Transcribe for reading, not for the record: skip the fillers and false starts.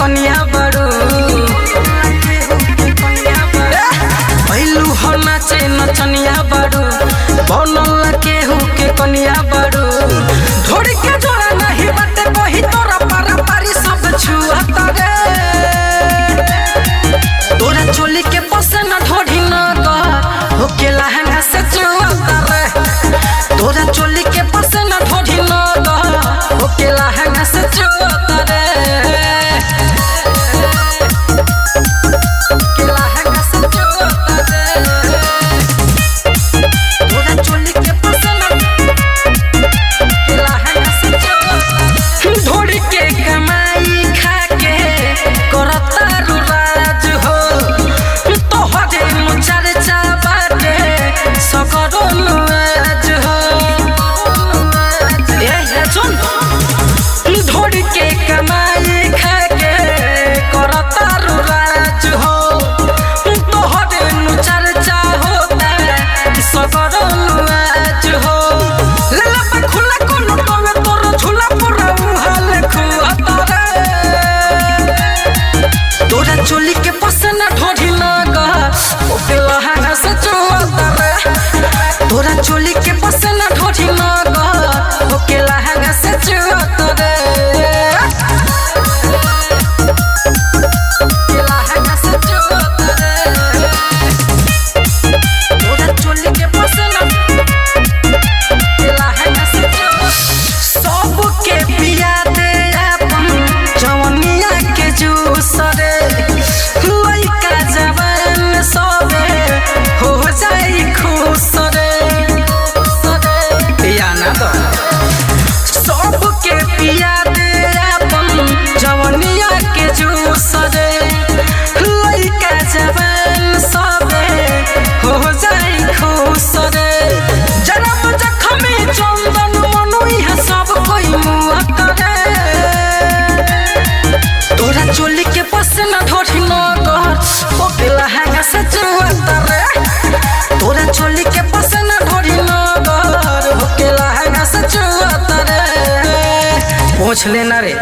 कनिया बड़ू हो नाचे नचनिया बड़ू बनल केहू के कनिया बड़ू ढोड़ी के जोड़ा नहीं बाटे कही तोरा पारा पारी सब छुआता रे तोरा चोली के पसना ढोड़ी न गह होके लहंगा से छुआता रे तोरा चोली के पसना ढोड़ी न गह होके लहंगा से छुआता रे चोली के पसना ढोढ़ी न गह ओके लहंगा से छुआता रे तोरा चोली के पसना ढोढ़ी न गह ओके लहंगा से छुआता रे लहंगा से छुआता रे तोरा चोली के पसना लहंगा से छुआता सबके पिया दे अपन जवनिया के जूस रे सबके पिया दे अपन जवनिया के जूस रे लइका जवान सबे हो जाई खुश रे जन्म जखमी चंदन मनुई है सब कोई मुआ करे तोरा चोली के पसना ढोढ़ी न गह ओके लहंगा से छुआता रे तोरा चोली के पसना ढोढ़ी न गह ओके लहंगा से छुआता रे पहुँच लेना रे।